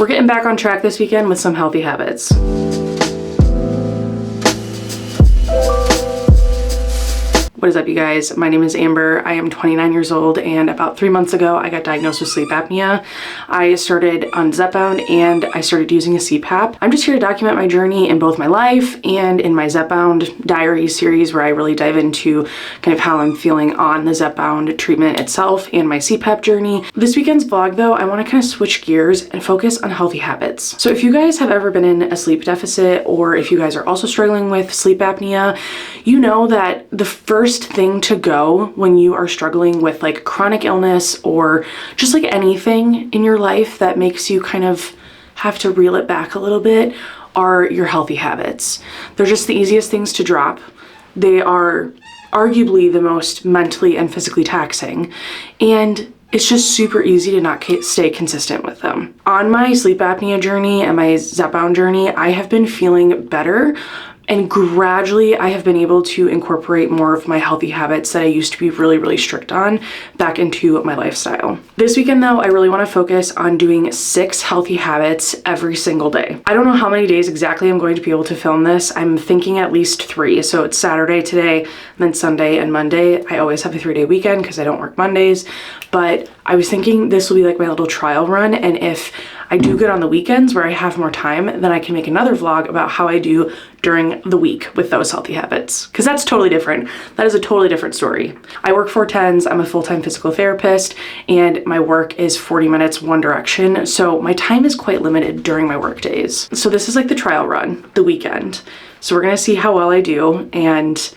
We're getting back on track this weekend with some healthy habits. What is up, you guys? My name is Amber. I am 29 years old, and about 3 months ago, I got diagnosed with sleep apnea. I started on Zepbound and I started using a CPAP. I'm just here to document my journey in both my life and in my Zepbound Diaries series, where I really dive into kind of how I'm feeling on the Zepbound treatment itself and my CPAP journey. This weekend's vlog, though, I want to kind of switch gears and focus on healthy habits. So if you guys have ever been in a sleep deficit, or if you guys are also struggling with sleep apnea, you know that the first thing to go when you are struggling with like chronic illness or just like anything in your life that makes you kind of have to reel it back a little bit are your healthy habits. They're just the easiest things to drop. They are arguably the most mentally and physically taxing, and it's just super easy to not stay consistent with them. On my sleep apnea journey and my Zepbound journey, I have been feeling better, and gradually I have been able to incorporate more of my healthy habits that I used to be really strict on back into my lifestyle. This weekend, though, I really want to focus on doing 6 healthy habits every single day. I don't know how many days exactly I'm going to be able to film this. I'm thinking at least 3. So it's Saturday today, and then Sunday and Monday. I always have a 3-day weekend because I don't work Mondays, but I was thinking this will be like my little trial run, and if I do good on the weekends where I have more time, then I can make another vlog about how I do during the week with those healthy habits, because that's totally different. That is a totally different story. I work 4/10s, I'm a full-time physical therapist, and my work is 40 minutes one direction, so my time is quite limited during my work days. So this is like the trial run, the weekend. So we're gonna see how well I do and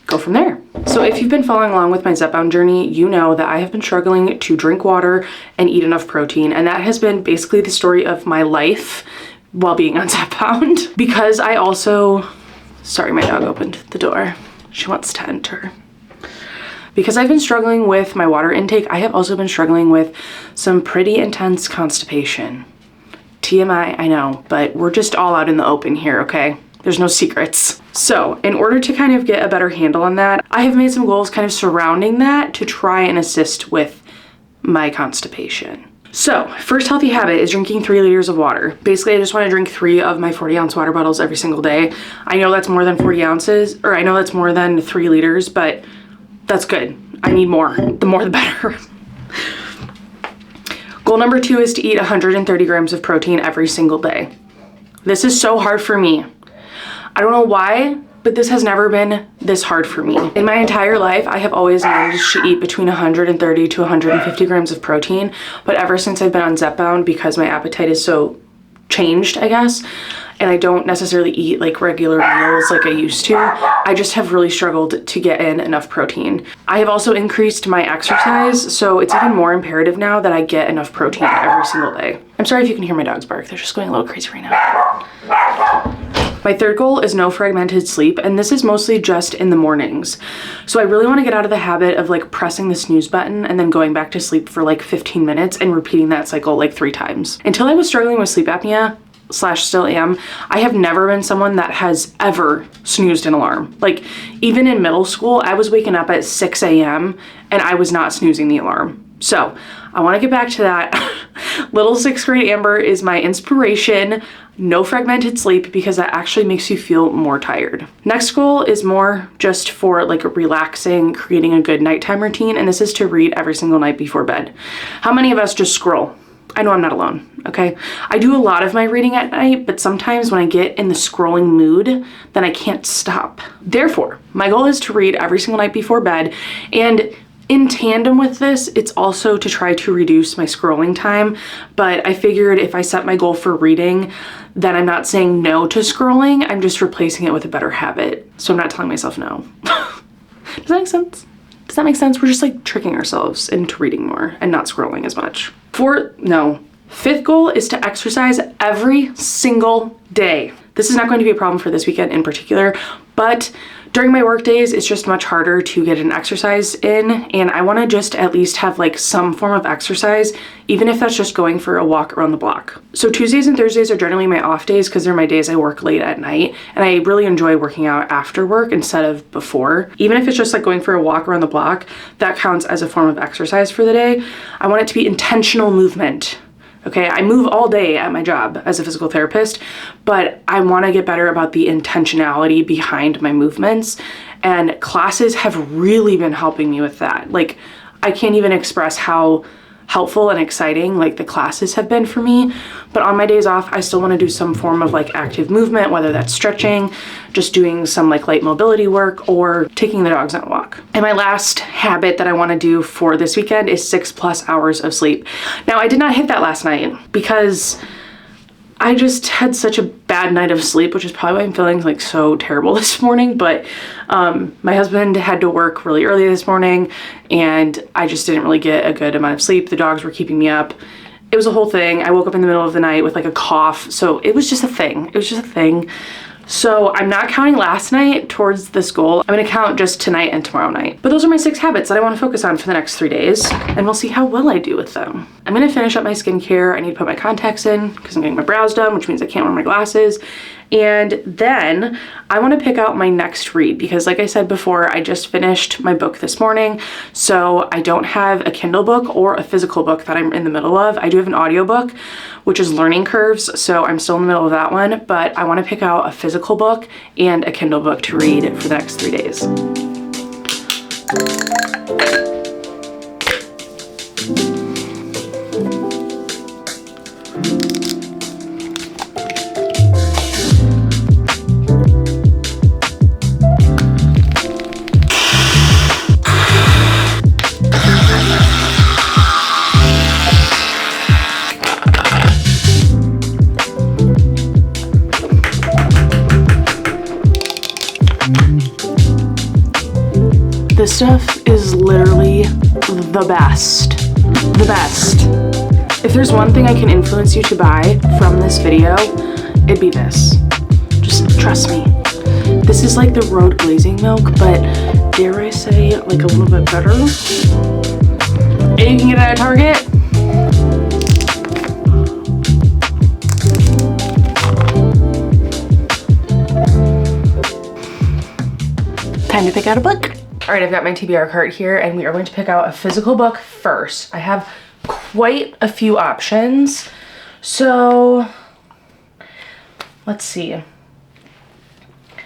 go from there. So if you've been following along with my Zepbound journey, you know that I have been struggling to drink water and eat enough protein, and that has been basically the story of my life while being on Zepbound. Because I also, sorry, my dog opened the door. She wants to enter. Because I've been struggling with my water intake, I have also been struggling with some pretty intense constipation. TMI, I know, but we're just all out in the open here, okay? There's no secrets. So in order to kind of get a better handle on that, I have made some goals kind of surrounding that to try and assist with my constipation. So first healthy habit is drinking 3 liters of water. Basically, I just want to drink 3 of my 40-ounce water bottles every single day. I know that's more than 40 ounces, or I know that's more than 3 liters, but that's good. I need more. The more the better. Goal number 2 is to eat 130 grams of protein every single day. This is so hard for me. I don't know why, but this has never been this hard for me. In my entire life, I have always managed to eat between 130 to 150 grams of protein, but ever since I've been on Zepbound, because my appetite is so changed, I guess, and I don't necessarily eat like regular meals like I used to, I just have really struggled to get in enough protein. I have also increased my exercise, so it's even more imperative now that I get enough protein every single day. I'm sorry if you can hear my dogs bark, they're just going a little crazy right now. My third goal is no fragmented sleep, and this is mostly just in the mornings. So I really want to get out of the habit of like pressing the snooze button and then going back to sleep for like 15 minutes and repeating that cycle like 3 times. Until I was struggling with sleep apnea, / still am, I have never been someone that has ever snoozed an alarm. Like even in middle school, I was waking up at 6 a.m. and I was not snoozing the alarm. So I want to get back to that. Little 6th grade Amber is my inspiration. No fragmented sleep, because that actually makes you feel more tired. Next goal is more just for like relaxing, creating a good nighttime routine, and this is to read every single night before bed. How many of us just scroll? I know I'm not alone, okay? I do a lot of my reading at night, but sometimes when I get in the scrolling mood, then I can't stop. Therefore, my goal is to read every single night before bed, and in tandem with this, it's also to try to reduce my scrolling time, but I figured if I set my goal for reading, then I'm not saying no to scrolling, I'm just replacing it with a better habit. So I'm not telling myself no. Does that make sense? Does that make sense? We're just like tricking ourselves into reading more and not scrolling as much. 5th goal is to exercise every single day. This is not going to be a problem for this weekend in particular, but during my work days, it's just much harder to get an exercise in, and I want to just at least have like some form of exercise, even if that's just going for a walk around the block. So Tuesdays and Thursdays are generally my off days because they're my days I work late at night, and I really enjoy working out after work instead of before. Even if it's just like going for a walk around the block, that counts as a form of exercise for the day. I want it to be intentional movement. Okay, I move all day at my job as a physical therapist, but I want to get better about the intentionality behind my movements, and classes have really been helping me with that. Like, I can't even express how helpful and exciting like the classes have been for me. But on my days off, I still want to do some form of like active movement, whether that's stretching, just doing some like light mobility work, or taking the dogs on a walk. And my last habit that I want to do for this weekend is 6+ hours of sleep. Now, I did not hit that last night because I just had such a bad night of sleep, which is probably why I'm feeling like so terrible this morning. But my husband had to work really early this morning and I just didn't really get a good amount of sleep. The dogs were keeping me up. It was a whole thing. I woke up in the middle of the night with like a cough. So it was just a thing. It was just a thing. So I'm not counting last night towards this goal. I'm gonna count just tonight and tomorrow night. But those are my 6 habits that I wanna focus on for the next 3 days, and we'll see how well I do with them. I'm gonna finish up my skincare. I need to put my contacts in because I'm getting my brows done, which means I can't wear my glasses. And then I wanna pick out my next read because like I said before, I just finished my book this morning. So I don't have a Kindle book or a physical book that I'm in the middle of. I do have an audiobook, which is Learning Curves. So I'm still in the middle of that one, but I wanna pick out a physical book and a Kindle book to read for the next 3 days. This stuff is literally the best. The best. If there's one thing I can influence you to buy from this video, it'd be this. Just trust me. This is like the road glazing milk, but dare I say, like a little bit better. And you can get it at Target. Time to pick out a book. All right, I've got my TBR cart here and we are going to pick out a physical book first. I have quite a few options. So let's see.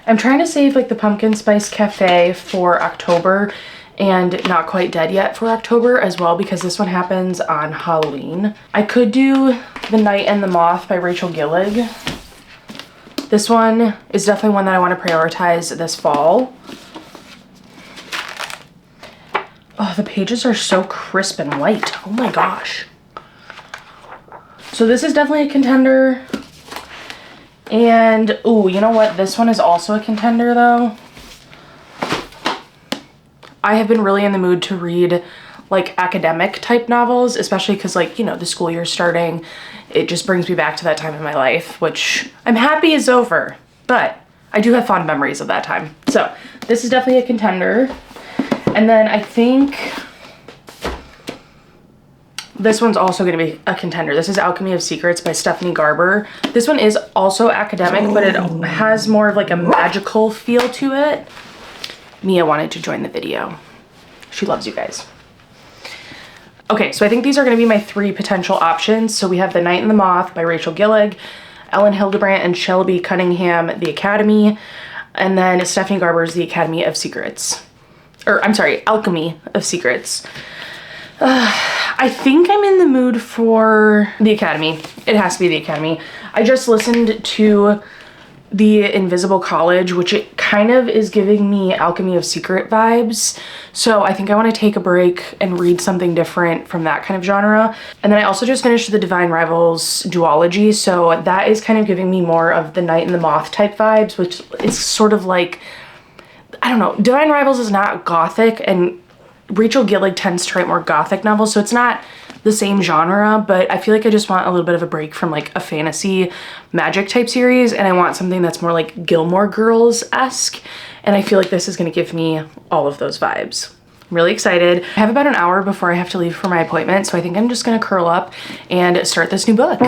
I'm trying to save like the Pumpkin Spice Cafe for October and Not Quite Dead Yet for October as well because this one happens on Halloween. I could do The Night and the Moth by Rachel Gillig. This one is definitely one that I want to prioritize this fall. Oh, the pages are so crisp and white. Oh my gosh. So this is definitely a contender. And, ooh, you know what? This one is also a contender though. I have been really in the mood to read like academic type novels, especially because like, you know, the school year's starting. It just brings me back to that time in my life, which I'm happy is over, but I do have fond memories of that time. So this is definitely a contender. And then I think this one's also going to be a contender. This is Alchemy of Secrets by Stephanie Garber. This one is also academic, but it has more of like a magical feel to it. Mia wanted to join the video. She loves you guys. Okay, so I think these are going to be my 3 potential options. So we have The Night and the Moth by Rachel Gillig, Ellen Hildebrandt and Shelby Cunningham, The Academy, and then Stephanie Garber's The Academy of Secrets. Or I'm sorry, Alchemy of Secrets. I think I'm in the mood for The Academy. It has to be The Academy. I just listened to The Invisible College, which it kind of is giving me Alchemy of Secret vibes. So I think I want to take a break and read something different from that kind of genre. And then I also just finished the Divine Rivals duology. So that is kind of giving me more of the Night and the Moth type vibes, which is sort of like, I don't know, Divine Rivals is not gothic and Rachel Gillig tends to write more gothic novels, so it's not the same genre, but I feel like I just want a little bit of a break from like a fantasy magic type series and I want something that's more like Gilmore Girls-esque, and I feel like this is going to give me all of those vibes. I'm really excited. I have about an hour before I have to leave for my appointment, so I think I'm just going to curl up and start this new book.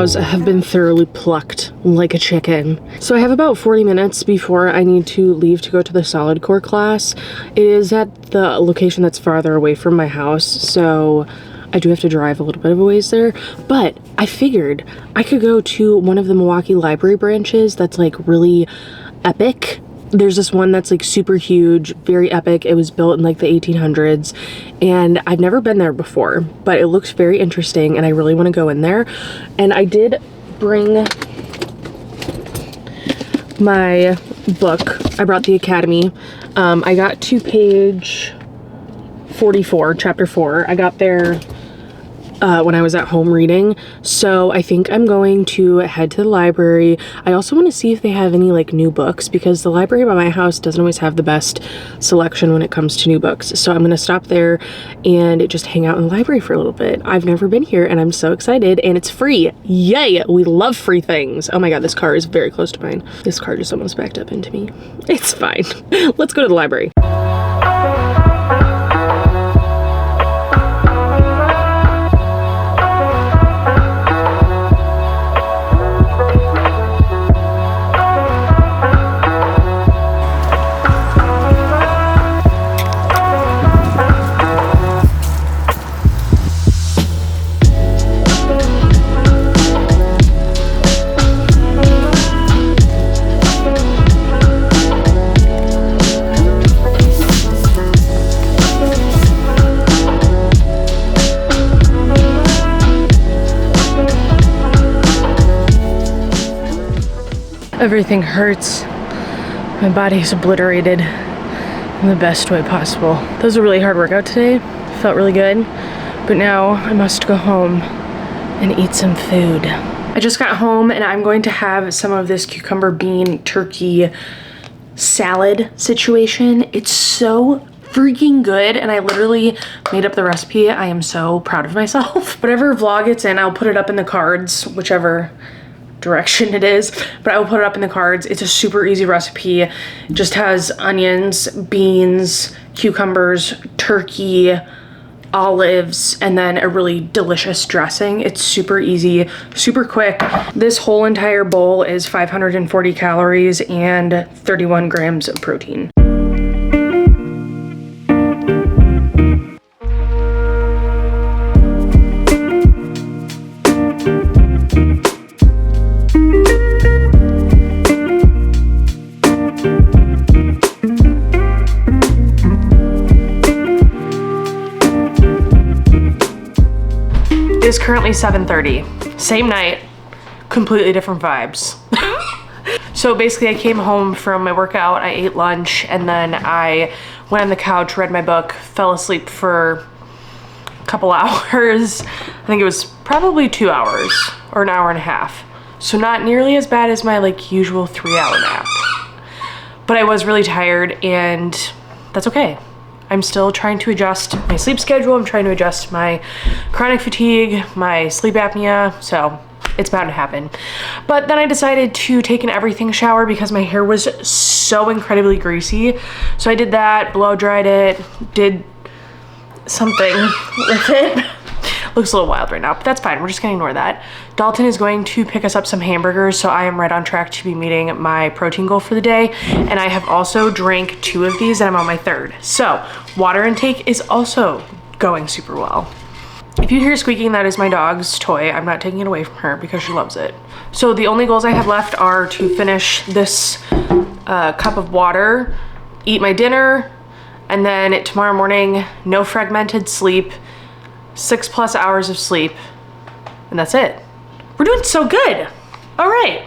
eyebrows have been thoroughly plucked like a chicken. So I have about 40 minutes before I need to leave to go to the solid core class. It is at the location that's farther away from my house, so I do have to drive a little bit of a ways there, but I figured I could go to one of the Milwaukee library branches that's like really epic. There's this one that's like super huge, very epic. It was built in like the 1800s, and I've never been there before, but it looks very interesting and I really want to go in there. And I did bring my book. I brought The Academy. I got to page 44, chapter 4. I got there when I was at home reading, so I think I'm going to head to the library. I also want to see if they have any like new books, because the library by my house doesn't always have the best selection when it comes to new books. So I'm going to stop there and just hang out in the library for a little bit. I've never been here and I'm so excited, and it's free. Yay! We love free things. Oh my god, this car is very close to mine. This car just almost backed up into me. It's fine. Let's go to the library. Everything hurts. My body's obliterated in the best way possible. That was a really hard workout today. Felt really good. But now I must go home and eat some food. I just got home and I'm going to have some of this cucumber bean turkey salad situation. It's so freaking good, and I literally made up the recipe. I am so proud of myself. Whatever vlog it's in, I'll put it up in the cards, whichever direction it is, but I will put it up in the cards. It's a super easy recipe. It just has onions, beans, cucumbers, turkey, olives, and then a really delicious dressing. It's super easy, super quick. This whole entire bowl is 540 calories and 31 grams of protein. It is currentently 7:30. Same night, completely different vibes. So basically I came home from my workout, I ate lunch, and then I went on the couch, read my book, fell asleep for a couple hours. I think it was probably 2 hours or an hour and a half. So not nearly as bad as my like usual 3-hour nap. But I was really tired, and that's okay. I'm still trying to adjust my sleep schedule. I'm trying to adjust my chronic fatigue, my sleep apnea, so it's bound to happen. But then I decided to take an everything shower because my hair was so incredibly greasy. So I did that, blow dried it, did something with it. Looks a little wild right now, but that's fine. We're just gonna ignore that. Dalton is going to pick us up some hamburgers, so I am right on track to be meeting my protein goal for the day. And I have also drank 2 of these and I'm on my 3rd. So water intake is also going super well. If you hear squeaking, that is my dog's toy. I'm not taking it away from her because she loves it. So the only goals I have left are to finish this cup of water, eat my dinner, and then tomorrow morning, no fragmented sleep, 6+ hours of sleep, and that's it. We're doing so good. All right.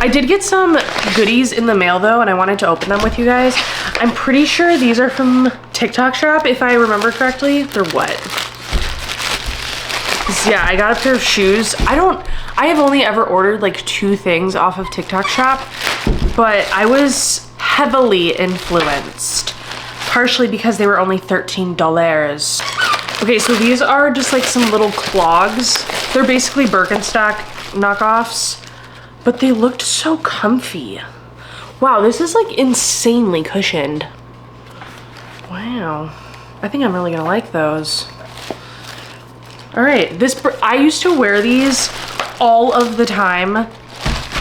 I did get some goodies in the mail though, and I wanted to open them with you guys. I'm pretty sure these are from TikTok shop, if I remember correctly. They're what? Yeah, I got a pair of shoes. I have only ever ordered like 2 things off of TikTok shop, but I was heavily influenced, partially because they were only $13. Okay, so these are just like some little clogs. They're basically Birkenstock knockoffs, but they looked so comfy. Wow, this is like insanely cushioned. Wow, I think I'm really gonna like those. All right, I used to wear these all of the time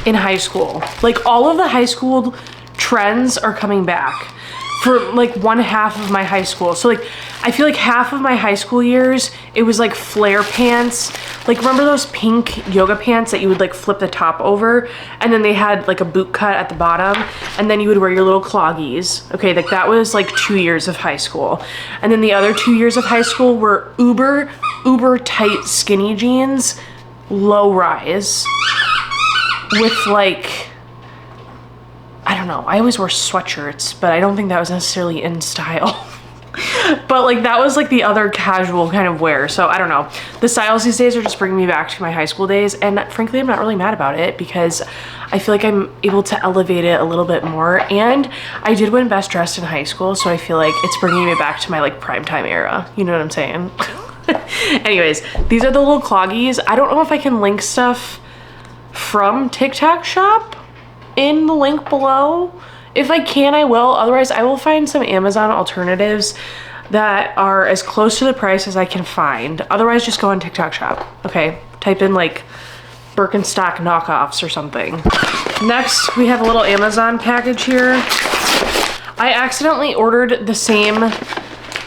in high school. Like all of the high school trends are coming back for like one half of my high school. So like, I feel like half of my high school years, it was like flare pants. Like remember those pink yoga pants that you would like flip the top over and then they had like a boot cut at the bottom and then you would wear your little cloggies. Okay, like that was like 2 years of high school. And then the other 2 years of high school were uber tight skinny jeans, low rise with like, I don't know, I always wore sweatshirts, but I don't think that was necessarily in style. But like that was like the other casual kind of wear. So I don't know. The styles these days are just bringing me back to my high school days. And frankly, I'm not really mad about it because I feel like I'm able to elevate it a little bit more. And I did win best dressed in high school. So I feel like it's bringing me back to my like primetime era. You know what I'm saying? Anyways, these are the little cloggies. I don't know if I can link stuff from TikTok shop in the link below. If I can, I will. Otherwise, I will find some Amazon alternatives that are as close to the price as I can find. Otherwise, just go on TikTok shop. Okay, type in like Birkenstock knockoffs or something. Next, we have a little Amazon package here. I accidentally ordered the same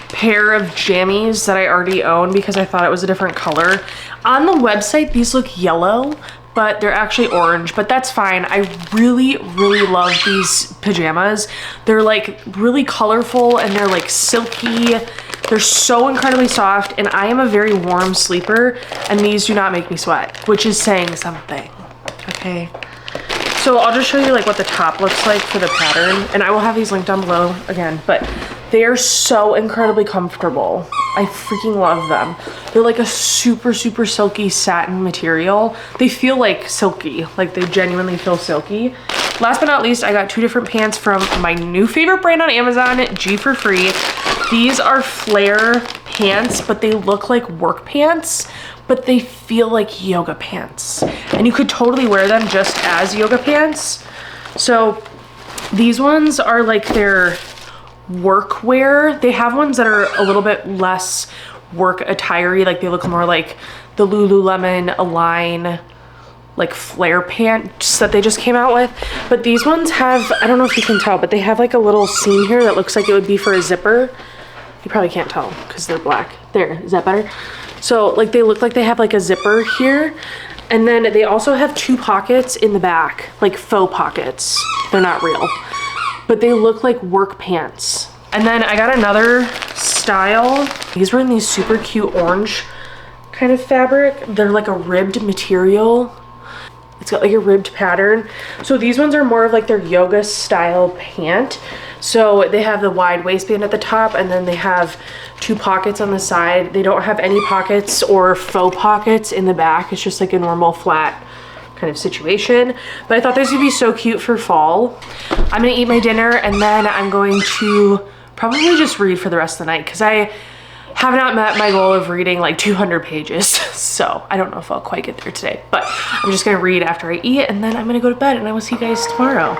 pair of jammies that I already own because I thought it was a different color. On the website, these look yellow, but they're actually orange, but that's fine. I really love these pajamas. They're like really colorful and they're like silky. They're so incredibly soft and I am a very warm sleeper and these do not make me sweat, which is saying something, okay? So I'll just show you like what the top looks like for the pattern and I will have these linked down below again, but they are so incredibly comfortable. I freaking love them. They're like a super silky satin material. They feel like silky, like they genuinely feel silky. Last but not least, I got 2 different pants from my new favorite brand on Amazon, G for Free. These are flare pants, but they look like work pants, but they feel like yoga pants. And you could totally wear them just as yoga pants. So these ones are like their work wear. They have ones that are a little bit less work attire-y, like they look more like the Lululemon Align like flare pants that they just came out with. But these ones have, I don't know if you can tell, but they have like a little seam here that looks like it would be for a zipper. You probably can't tell because they're black. There, is that better? So like they look like they have like a zipper here. And then they also have 2 pockets in the back, like faux pockets. They're not real, but they look like work pants. And then I got another style. These were in these super cute orange kind of fabric. They're like a ribbed material. It's got like a ribbed pattern. So these ones are more of like their yoga style pant. So they have the wide waistband at the top and then they have 2 pockets on the side. They don't have any pockets or faux pockets in the back. It's just like a normal flat kind of situation. But I thought this would be so cute for fall. I'm gonna eat my dinner and then I'm going to probably just read for the rest of the night because I have not met my goal of reading like 200 pages. So I don't know if I'll quite get there today, but I'm just gonna read after I eat and then I'm gonna go to bed and I will see you guys tomorrow.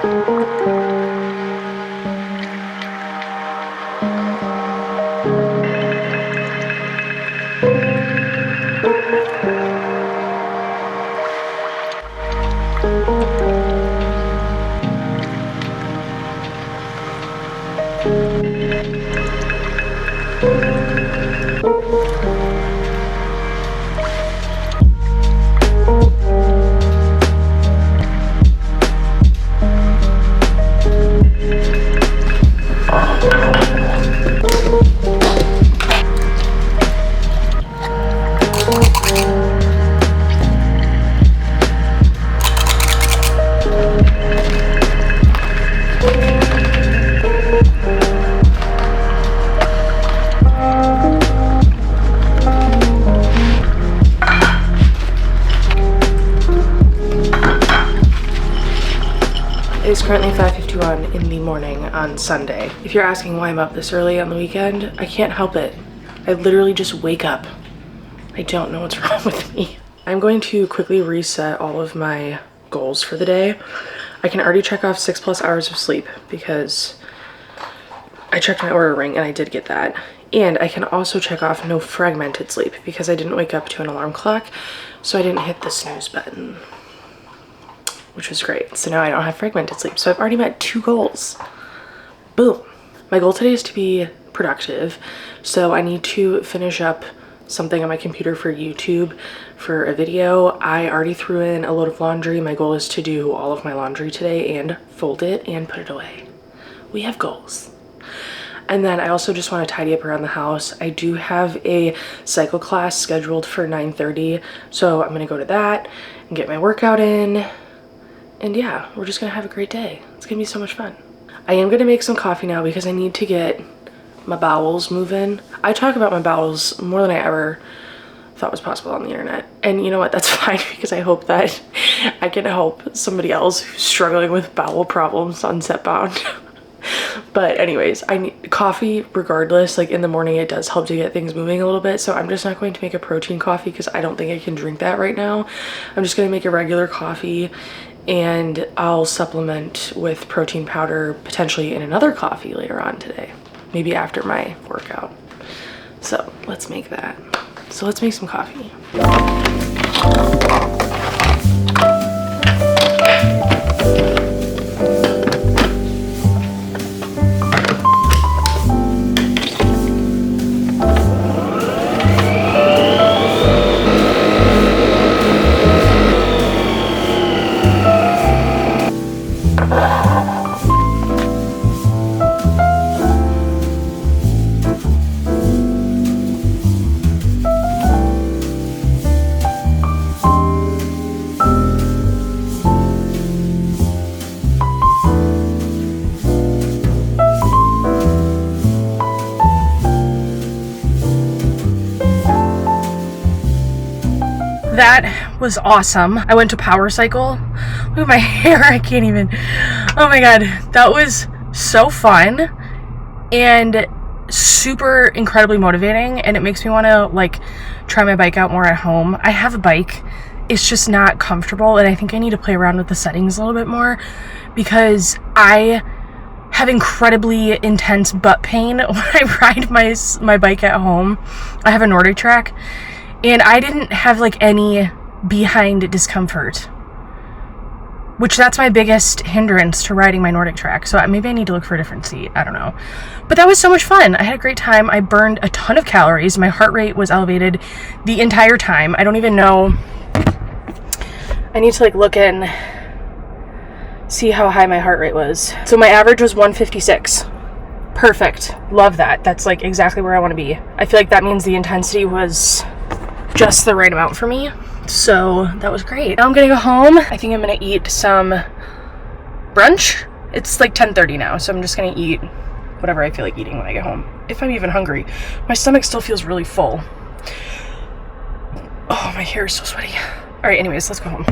It's currently 5:51 in the morning on Sunday. If you're asking why I'm up this early on the weekend, I can't help it. I literally just wake up. I don't know what's wrong with me. I'm going to quickly reset all of my goals for the day. I can already check off 6+ hours of sleep because I checked my Oura ring and I did get that. And I can also check off no fragmented sleep because I didn't wake up to an alarm clock, so I didn't hit the snooze button, which was great. So now I don't have fragmented sleep. So I've already met 2 goals. Boom. My goal today is to be productive. So I need to finish up something on my computer for YouTube for a video. I already threw in a load of laundry. My goal is to do all of my laundry today and fold it and put it away. We have goals. And then I also just want to tidy up around the house. I do have a cycle class scheduled for 9:30, so I'm gonna go to that and get my workout in. And yeah, we're just gonna have a great day. It's gonna be so much fun. I am gonna make some coffee now because I need to get my bowels moving. I talk about my bowels more than I ever thought was possible on the internet. And you know what, that's fine because I hope that I can help somebody else who's struggling with bowel problems on Zepbound. But anyways, I need coffee regardless. Like in the morning, it does help to get things moving a little bit. So I'm just not going to make a protein coffee because I don't think I can drink that right now. I'm just going to make a regular coffee and I'll supplement with protein powder potentially in another coffee later on today, maybe after my workout. So let's make that. So let's make some coffee. That was awesome. I went to Power Cycle. Look at my hair, I can't even. Oh my god, that was so fun and super incredibly motivating, and it makes me want to like try my bike out more at home. I have a bike, it's just not comfortable, and I think I need to play around with the settings a little bit more because I have incredibly intense butt pain when I ride my bike at home. I have a Nordic track. And I didn't have like any behind discomfort, which that's my biggest hindrance to riding my Nordic track. So maybe I need to look for a different seat. I don't know. But that was so much fun. I had a great time. I burned a ton of calories. My heart rate was elevated the entire time. I don't even know. I need to like look and see how high my heart rate was. So my average was 156. Perfect. Love that. That's like exactly where I want to be. I feel like that means the intensity was just the right amount for me, so that was great. Now I'm gonna go home. I think I'm gonna eat some brunch. It's like 10:30 now, so I'm just gonna eat whatever I feel like eating when I get home, if I'm even hungry. My stomach still feels really full. Oh, my hair is so sweaty. All right, anyways, let's go home.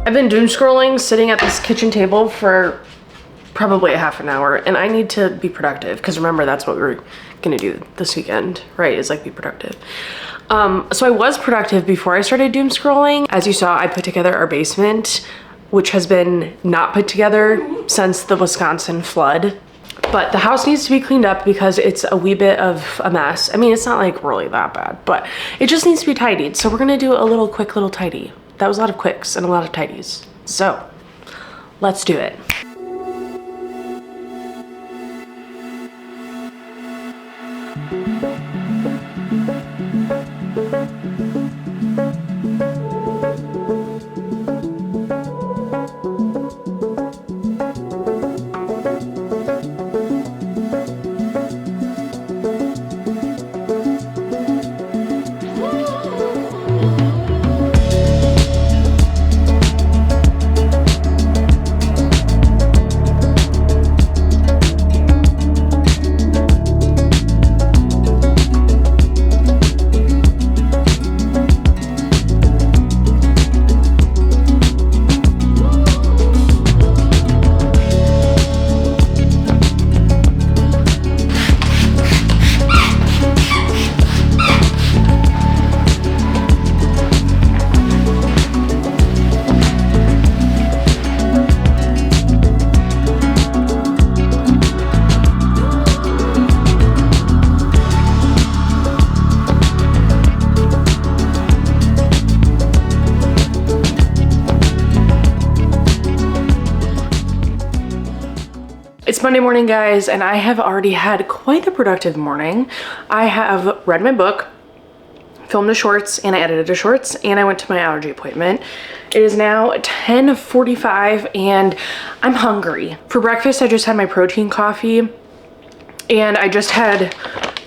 I've been doom scrolling, sitting at this kitchen table for probably a half an hour, and I need to be productive because remember, that's what we're gonna do this weekend, right? Is like be productive. So I was productive before I started doom scrolling. As you saw, I put together our basement, which has been not put together since the Wisconsin flood. But the house needs to be cleaned up because it's a wee bit of a mess. I mean, it's not like really that bad, but it just needs to be tidied. So we're gonna do a little quick little tidy. That was a lot of quicks and a lot of tidies. So let's do it. It's Monday morning, guys, and I have already had quite a productive morning. I have read my book, filmed the shorts, and I edited the shorts, and I went to my allergy appointment. It is now 10:45 and I'm hungry. For breakfast, I just had my protein coffee, and I just had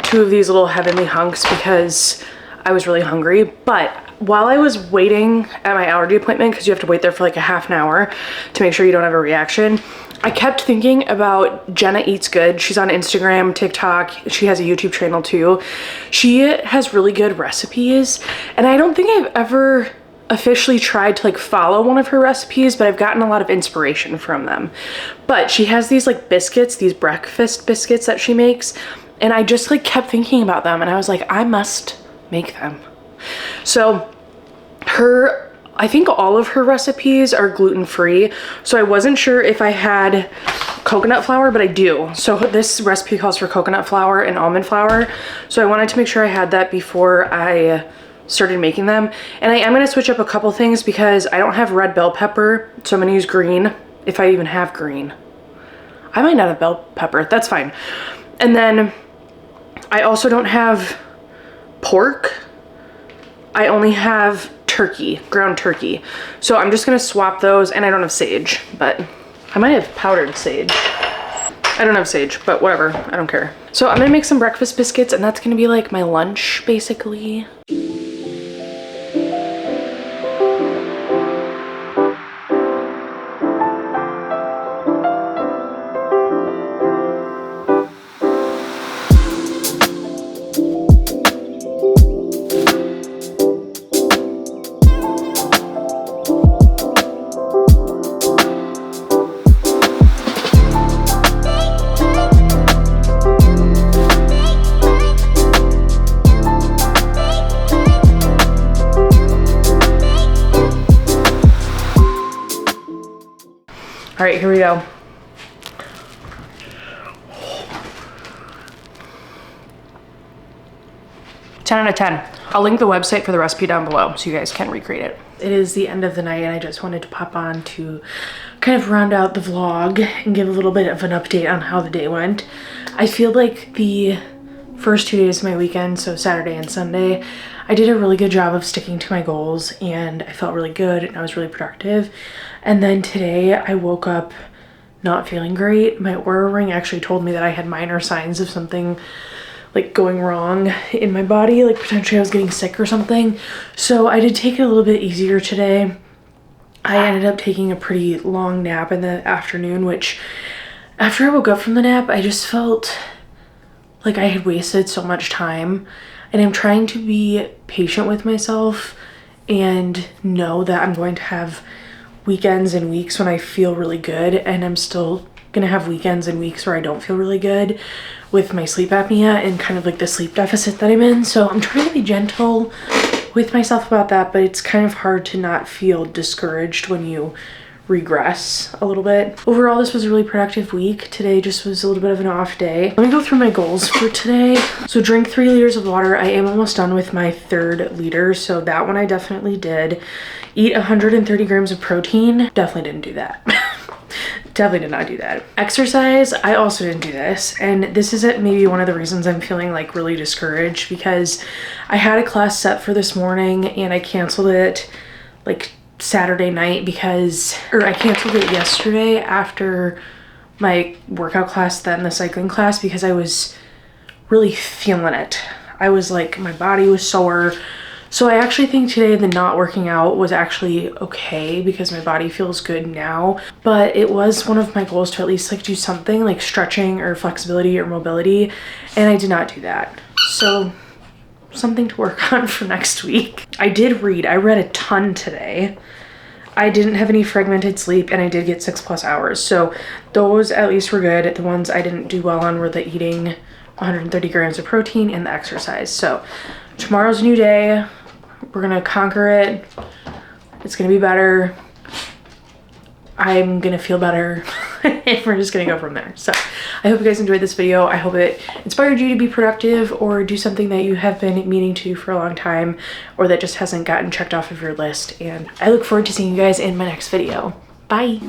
2 of these little heavenly hunks because I was really hungry. But while I was waiting at my allergy appointment, because you have to wait there for like a half an hour to make sure you don't have a reaction, I kept thinking about Jenna Eats Good. She's on Instagram, TikTok. She has a YouTube channel too. She has really good recipes, and I don't think I've ever officially tried to like follow one of her recipes, but I've gotten a lot of inspiration from them. But she has these like biscuits, these breakfast biscuits that she makes, and I just like kept thinking about them, and I was like, I must make them. So I think all of her recipes are gluten-free, so I wasn't sure if I had coconut flour, but I do. So this recipe calls for coconut flour and almond flour, so I wanted to make sure I had that before I started making them. And I am going to switch up a couple things because I don't have red bell pepper, so I'm going to use green, if I even have green. I might not have bell pepper, that's fine. And then I also don't have pork. I only have turkey, ground turkey. So I'm just gonna swap those, and I don't have sage, but I might have powdered sage. I don't have sage, but whatever, I don't care. So I'm gonna make some breakfast biscuits, and that's gonna be like my lunch, basically. All right, here we go. Ten out of 10. I'll link the website for the recipe down below so you guys can recreate it. It is the end of the night, and I just wanted to pop on to kind of round out the vlog and give a little bit of an update on how the day went. I feel like the first 2 days of my weekend, so Saturday and Sunday, I did a really good job of sticking to my goals, and I felt really good and I was really productive. And then today I woke up not feeling great. My Oura ring actually told me that I had minor signs of something like going wrong in my body, like potentially I was getting sick or something. So I did take it a little bit easier today. I ended up taking a pretty long nap in the afternoon, which after I woke up from the nap, I just felt like I had wasted so much time. And I'm trying to be patient with myself and know that I'm going to have weekends and weeks when I feel really good, and I'm still gonna have weekends and weeks where I don't feel really good with my sleep apnea and kind of like the sleep deficit that I'm in. So I'm trying to be gentle with myself about that, but it's kind of hard to not feel discouraged when you regress a little bit. Overall, this was a really productive week. Today just was a little bit of an off day. Let me go through my goals for today. So drink 3 liters of water. I am almost done with my 3rd liter, so that one I definitely did. Eat 130 grams of protein. Definitely didn't do that. definitely did not do that. Exercise, I also didn't do this. And this is maybe one of the reasons I'm feeling like really discouraged, because I had a class set for this morning and I canceled it like Saturday night I canceled it yesterday after my workout class, then the cycling class, because I was really feeling it. I was like, my body was sore. So I actually think today the not working out was actually okay because my body feels good now. But it was one of my goals to at least like do something like stretching or flexibility or mobility. And I did not do that. So something to work on for next week. I did read. I read a ton today. I didn't have any fragmented sleep and I did get 6+ hours. So those at least were good. The ones I didn't do well on were the eating 130 grams of protein and the exercise. So tomorrow's a new day. We're gonna conquer it. It's gonna be better. I'm gonna feel better. And we're just gonna go from there. So I hope you guys enjoyed this video. I hope it inspired you to be productive or do something that you have been meaning to for a long time, or that just hasn't gotten checked off of your list. And I look forward to seeing you guys in my next video. Bye.